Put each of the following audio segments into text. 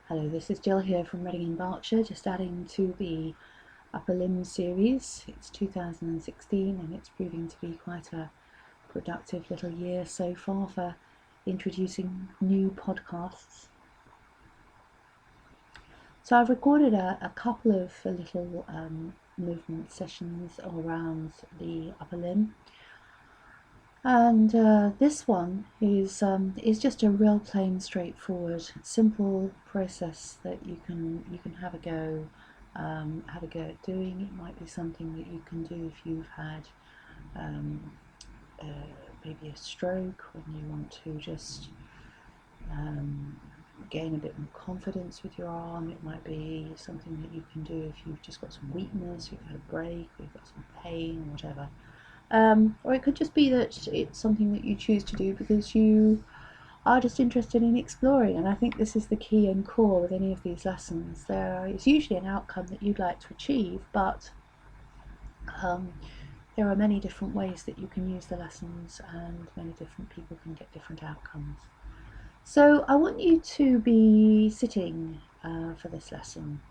Hello, this is Jill here from Reading in Berkshire, just adding to the upper limb series. It's 2016 and it's proving to be quite a productive little year so far for introducing new podcasts. So I've recorded a couple of little movement sessions around the upper limb. And this one is just a real plain, straightforward, simple process that you can have a go at doing. It might be something that you can do if you've had maybe a stroke, when you want to just gain a bit more confidence with your arm. It might be something that you can do if you've just got some weakness, you've had a break, or you've got some pain, or whatever. Or it could just be that it's something that you choose to do because you are just interested in exploring, and I think this is the key and core with any of these lessons. There is usually an outcome that you'd like to achieve, but there are many different ways that you can use the lessons, and many different people can get different outcomes. So I want you to be sitting for this lesson.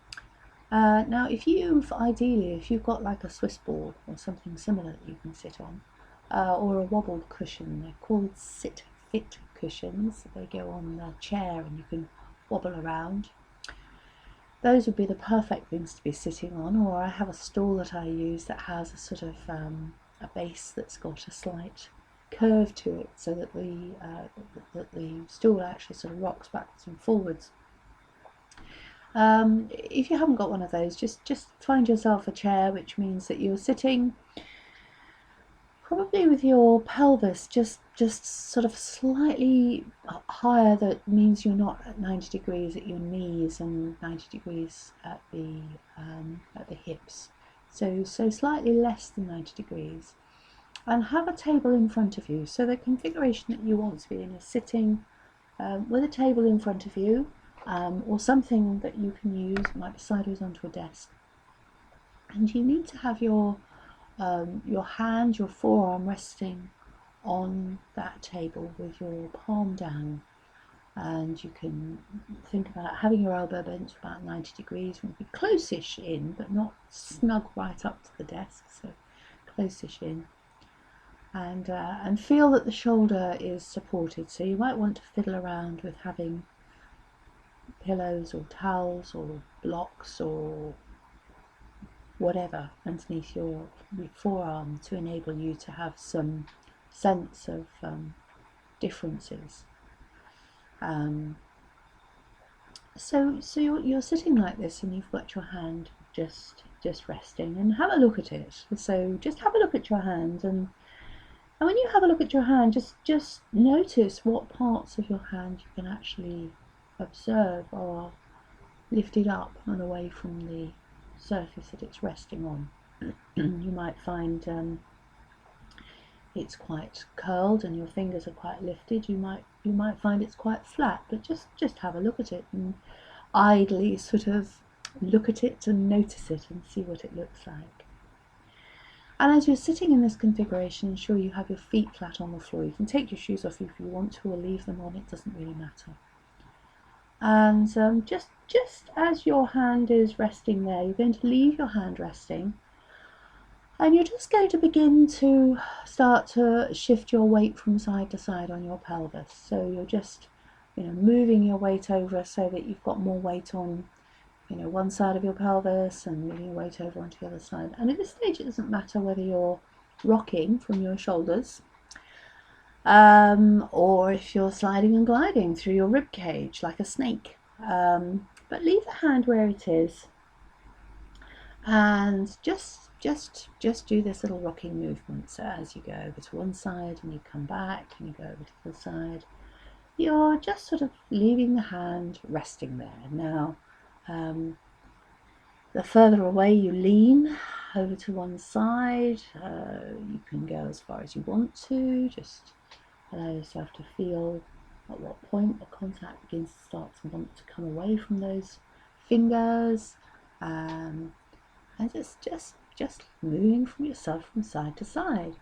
Now, if you've got like a Swiss ball or something similar that you can sit on, or a wobble cushion, they're called sit-fit cushions. They go on the chair and you can wobble around. Those would be the perfect things to be sitting on. Or I have a stool that I use that has a sort of a base that's got a slight curve to it, so that the stool actually sort of rocks backwards and forwards. If you haven't got one of those, just find yourself a chair, which means that you're sitting probably with your pelvis just sort of slightly higher. That means you're not at 90 degrees at your knees and 90 degrees at the hips. So slightly less than 90 degrees. And have a table in front of you. So the configuration that you want to be in is sitting with a table in front of you. Or something that you can use, it might be sideways onto a desk, and you need to have your hand, your forearm resting on that table with your palm down, and you can think about having your elbow bent about 90 degrees. You want to be close-ish in, but not snug right up to the desk, so close-ish in, and feel that the shoulder is supported. So you might want to fiddle around with having pillows or towels or blocks or whatever underneath your forearm to enable you to have some sense of differences. So you're sitting like this, and you've got your hand just resting, and have a look at it. So just have a look at your hand, and when you have a look at your hand, just notice what parts of your hand you can actually observe are lifted up and away from the surface that it's resting on. You might find it's quite curled and your fingers are quite lifted. You might find it's quite flat, but just have a look at it and idly sort of look at it and notice it and see what it looks like. And as you're sitting in this configuration, ensure you have your feet flat on the floor. You can take your shoes off if you want to, or leave them on, it doesn't really matter. And just as your hand is resting there, you're going to leave your hand resting, and you're just going to begin to start to shift your weight from side to side on your pelvis. So you're just moving your weight over so that you've got more weight on one side of your pelvis, and moving your weight over onto the other side. And at this stage, it doesn't matter whether you're rocking from your shoulders, or if you're sliding and gliding through your rib cage like a snake. But leave the hand where it is, and just do this little rocking movement. So as you go over to one side and you come back and you go over to the other side, you're just sort of leaving the hand resting there. Now, the further away you lean over to one side, you can go as far as you want to. Just allow yourself to feel at what point the contact begins to start to want to come away from those fingers, and just moving from yourself from side to side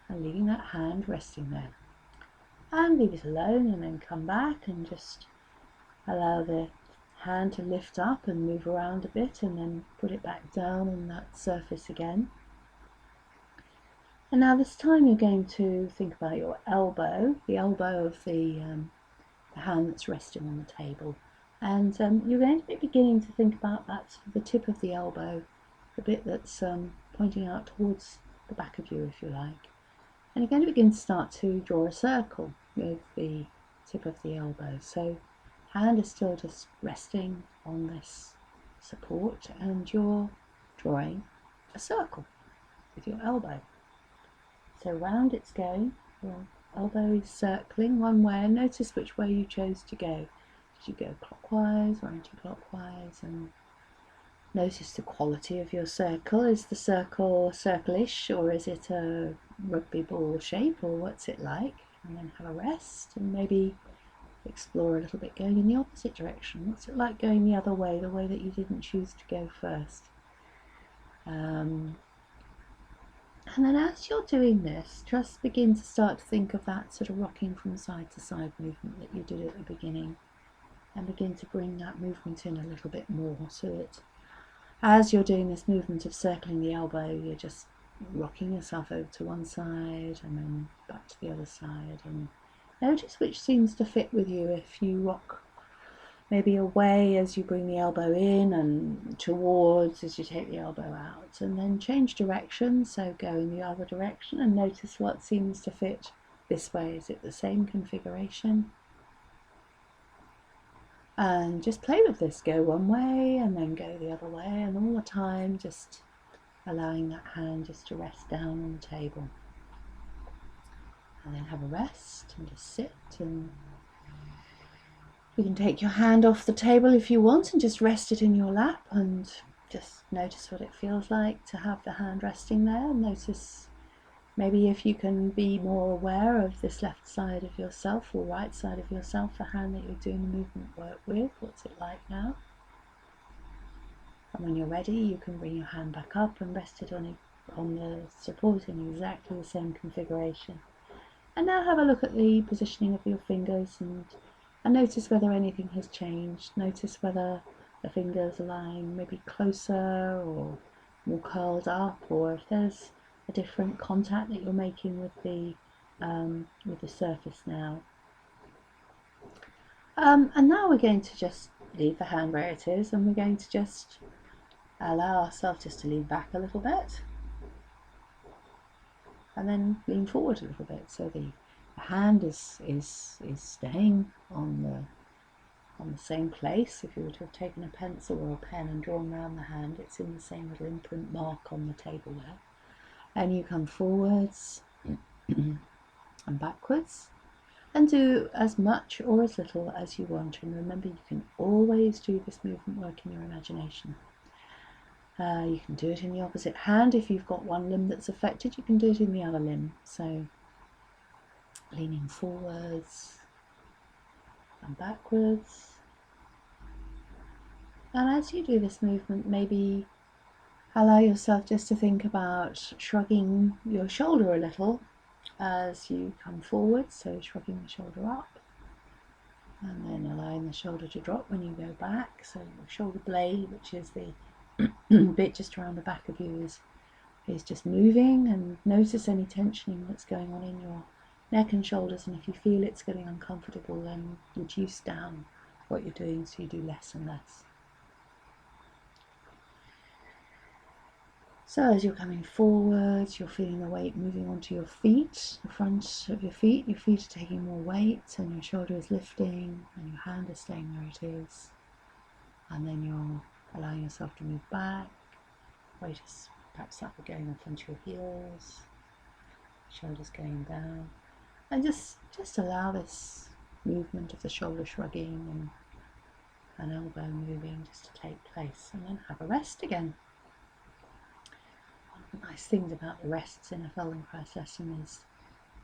and leaving that hand resting there. And leave it alone, and then come back and just allow the hand to lift up and move around a bit, and then put it back down on that surface again. And now this time you're going to think about your elbow, the elbow of the hand that's resting on the table. And you're going to be beginning to think about that, the tip of the elbow, the bit that's pointing out towards the back of you, if you like. And you're going to begin to start to draw a circle with the tip of the elbow. So hand is still just resting on this support, and you're drawing a circle with your elbow. So round it's going, your elbow is circling one way, and notice which way you chose to go. Did you go clockwise or anti-clockwise? And notice the quality of your circle. Is the circle circle-ish, or is it a rugby ball shape, or what's it like? And then have a rest and maybe explore a little bit going in the opposite direction. What's it like going the other way, the way that you didn't choose to go first? And then as you're doing this, just begin to start to think of that sort of rocking from side to side movement that you did at the beginning, and begin to bring that movement in a little bit more, so that as you're doing this movement of circling the elbow, you're just rocking yourself over to one side and then back to the other side, and notice which seems to fit with you. If you rock maybe away as you bring the elbow in, and towards as you take the elbow out, and then change direction, so go in the other direction and notice what seems to fit this way. Is it the same configuration? And just play with this. Go one way and then go the other way, and all the time just allowing that hand just to rest down on the table. And then have a rest and just sit, and you can take your hand off the table if you want and just rest it in your lap, and just notice what it feels like to have the hand resting there. Notice maybe if you can be more aware of this left side of yourself or right side of yourself, the hand that you're doing the movement work with. What's it like now? And when you're ready, you can bring your hand back up and rest it on the support in exactly the same configuration. And now have a look at the positioning of your fingers, and notice whether anything has changed. Notice whether the fingers are lying maybe closer or more curled up, or if there's a different contact that you're making with the surface now. And now we're going to just leave the hand where it is, and we're going to just allow ourselves just to lean back a little bit, and then lean forward a little bit, so the hand is staying on the same place. If you were to have taken a pencil or a pen and drawn around the hand, it's in the same little imprint mark on the table there. And you come forwards and backwards, and do as much or as little as you want. And remember, you can always do this movement work in your imagination. You can do it in the opposite hand. If you've got one limb that's affected, you can do it in the other limb. So leaning forwards and backwards. And as you do this movement, maybe allow yourself just to think about shrugging your shoulder a little as you come forward. So shrugging the shoulder up, and then allowing the shoulder to drop when you go back. So your shoulder blade, which is the bit just around the back of you, is just moving, and notice any tensioning that's going on in your neck and shoulders, and if you feel it's getting uncomfortable, then reduce down what you're doing so you do less and less. So as you're coming forwards, you're feeling the weight moving onto your feet, the front of your feet are taking more weight, and your shoulder is lifting, and your hand is staying where it is. And then you're allowing yourself to move back, weight is perhaps up going up onto your heels, shoulders going down, and just allow this movement of the shoulder shrugging and elbow moving just to take place, and then have a rest again. One of the nice things about the rests in a Feldenkrais lesson is,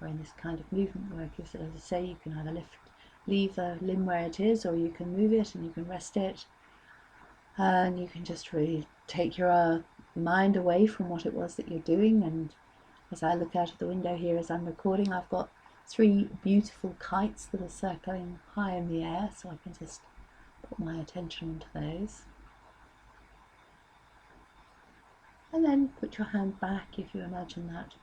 or in this kind of movement work, is that, as I say, you can either leave the limb where it is, or you can move it and you can rest it, and you can just really take your mind away from what it was that you're doing. And as I look out of the window here as I'm recording, I've got 3 beautiful kites that are circling high in the air, so I can just put my attention onto those. And then put your hand back if you imagine that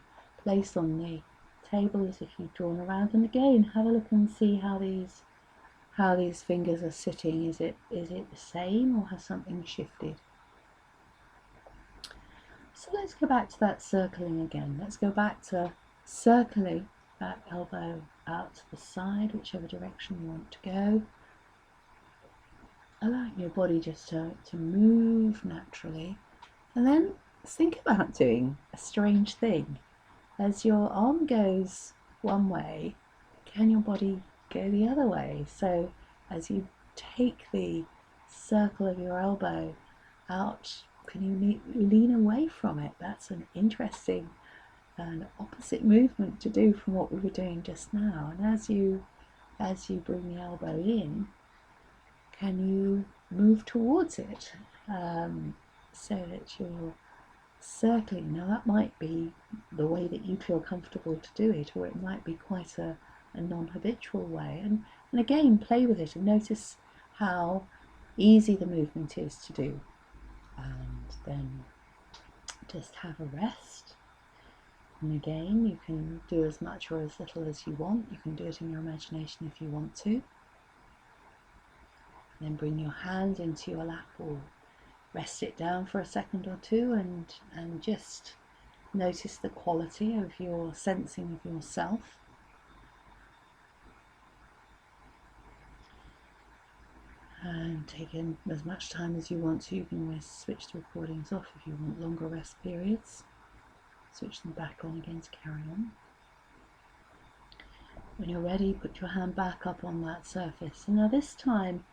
place on the table as if you've drawn around. And again, have a look and see how these fingers are sitting. Is it the same, or has something shifted? So let's go back to that circling again. Let's go back to circling that elbow out to the side, whichever direction you want to go. Allowing your body just to move naturally. And then think about doing a strange thing. As your arm goes one way, can your body go the other way? So as you take the circle of your elbow out, can you lean away from it? That's an interesting and opposite movement to do from what we were doing just now. And as you bring the elbow in, can you move towards it so that you're circling? Now that might be the way that you feel comfortable to do it, or it might be quite a non-habitual way. And again, play with it and notice how easy the movement is to do. And then just have a rest. And again, you can do as much or as little as you want. You can do it in your imagination if you want to. Then bring your hand into your lap, or rest it down for a second or two, and just notice the quality of your sensing of yourself. And take in as much time as you want to. You can always switch the recordings off if you want longer rest periods. Switch them back on again to carry on. When you're ready, put your hand back up on that surface. And now this time,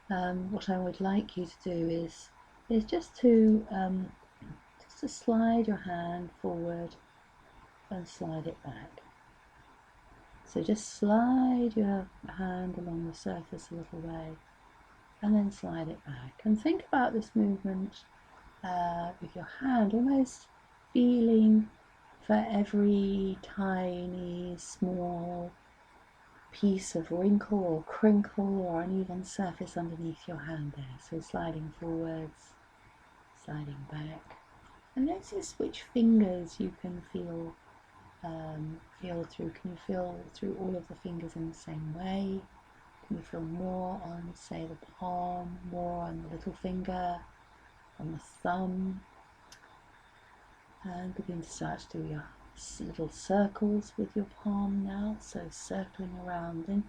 what I would like you to do is just to slide your hand forward and slide it back. So just slide your hand along the surface a little way and then slide it back. And think about this movement with your hand almost feeling for every tiny, small piece of wrinkle or crinkle or uneven surface underneath your hand there. So sliding forwards, sliding back. And notice which fingers you can feel through. Can you feel through all of the fingers in the same way? Can you feel more on, say, the palm, more on the little finger, on the thumb? And begin to start to do your little circles with your palm now, so circling around.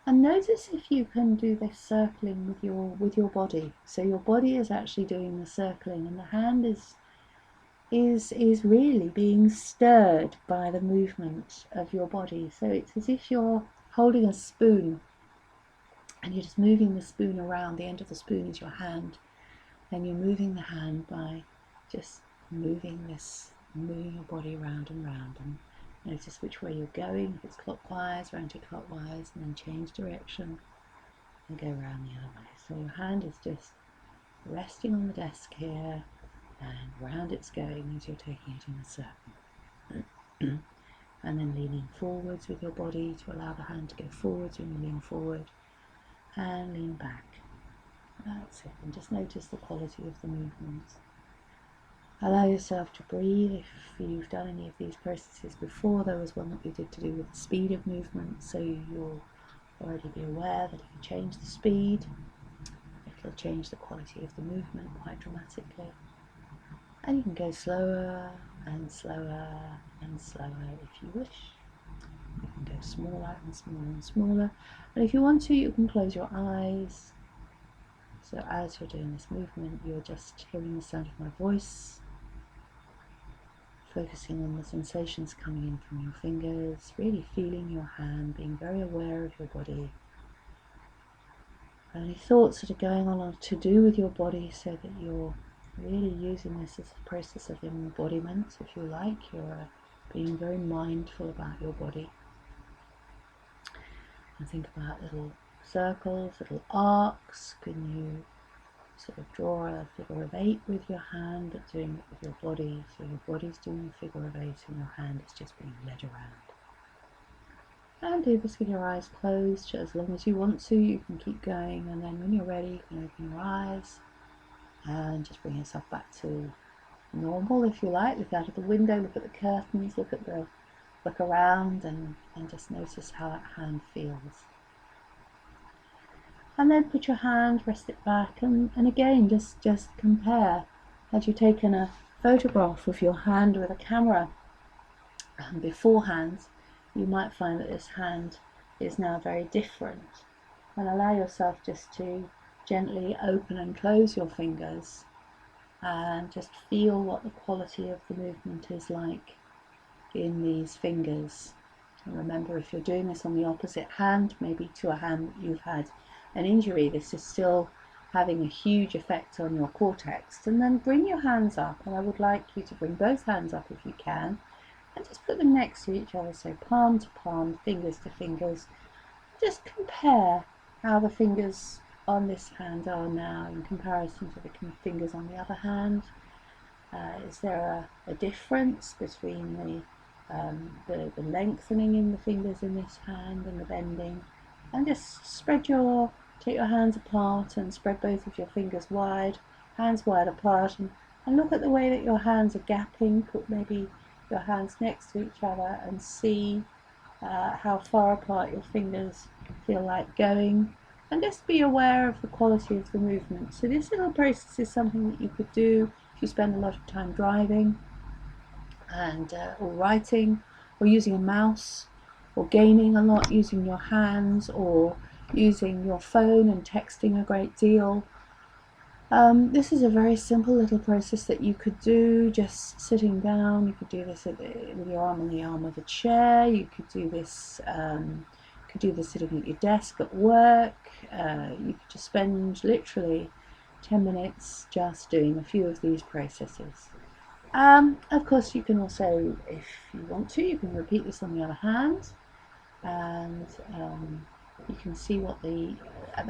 And notice if you can do this circling with your body. So your body is actually doing the circling, and the hand is really being stirred by the movement of your body. So it's as if you're holding a spoon and you're just moving the spoon around. The end of the spoon is your hand, and you're moving the hand by just moving your body round and round. And notice which way you're going. If it's clockwise, anti-clockwise, and then change direction and go around the other way. So your hand is just resting on the desk here, and round it's going as you're taking it in a circle. And then leaning forwards with your body to allow the hand to go forwards when you lean forward, and lean back. That's it. And just notice the quality of the movement. Allow yourself to breathe. If you've done any of these processes before, there was one that we did to do with the speed of movement, so you'll already be aware that if you change the speed, it'll change the quality of the movement quite dramatically. And you can go slower and slower and slower if you wish. You can go smaller and smaller and smaller. And if you want to, you can close your eyes. So as you're doing this movement, you're just hearing the sound of my voice, focusing on the sensations coming in from your fingers, really feeling your hand, being very aware of your body. Any thoughts that are going on to do with your body, so that you're really using this as a process of embodiment, if you like. You're being very mindful about your body. And think about little circles, little arcs. Can you sort of draw a figure of 8 with your hand, but doing it with your body? So your body's doing a figure of 8 and your hand is just being led around. And do this with your eyes closed as long as you want to. You can keep going, and then when you're ready you can open your eyes and just bring yourself back to normal if you like. Look out of the window, look at the curtains, look around, and just notice how that hand feels. And then put your hand, rest it back, and again just compare. Had you taken a photograph of your hand with a camera beforehand, you might find that this hand is now very different. And allow yourself just to gently open and close your fingers and just feel what the quality of the movement is like in these fingers. And remember, if you're doing this on the opposite hand, maybe to a hand that you've had an injury, this is still having a huge effect on your cortex. And then bring your hands up, and I would like you to bring both hands up if you can, and just put them next to each other, so palm to palm, fingers to fingers. Just compare how the fingers on this hand are now in comparison to the fingers on the other hand. Is there a difference between the lengthening in the fingers in this hand and the bending? And just take your hands apart and spread both of your fingers wide, hands wide apart, and look at the way that your hands are gapping. Put maybe your hands next to each other and see how far apart your fingers feel like going, and just be aware of the quality of the movement. So this little process is something that you could do if you spend a lot of time driving and or writing, or using a mouse, or gaming a lot using your hands, or using your phone and texting a great deal. This is a very simple little process that you could do just sitting down. You could do this with your arm on the arm of a chair. You could do this sitting at your desk at work. You could just spend literally 10 minutes just doing a few of these processes. Of course, you can also, if you want to, you can repeat this on the other hand, and you can see what the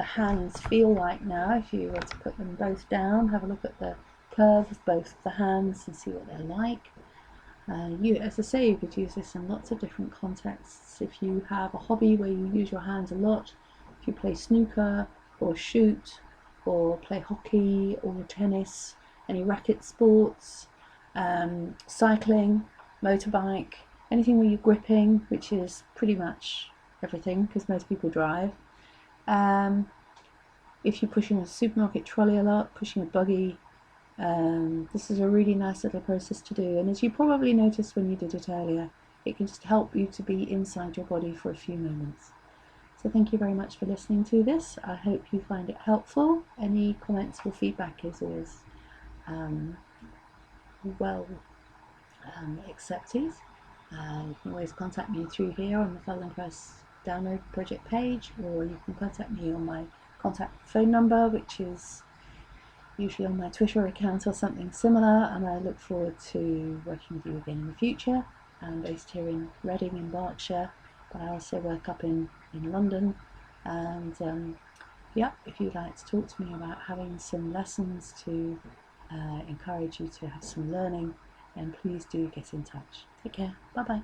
hands feel like now. If you were to put them both down, have a look at the curve of both of the hands and see what they're like. As I say, you could use this in lots of different contexts. If you have a hobby where you use your hands a lot, if you play snooker or shoot or play hockey or tennis, any racket sports, cycling, motorbike, anything where you're gripping, which is pretty much everything because most people drive. If you're pushing a supermarket trolley a lot, pushing a buggy, this is a really nice little process to do. And as you probably noticed when you did it earlier, it can just help you to be inside your body for a few moments. So thank you very much for listening to this. I hope you find it helpful. Any comments or feedback is always well accepted. You can always contact me through here on the Feldenkrais download project page, or you can contact me on my contact phone number, which is usually on my Twitter account or something similar, and I look forward to working with you again in the future. I'm based here in Reading in Berkshire, but I also work up in London, and if you'd like to talk to me about having some lessons to encourage you to have some learning, then please do get in touch. Take care. Bye bye.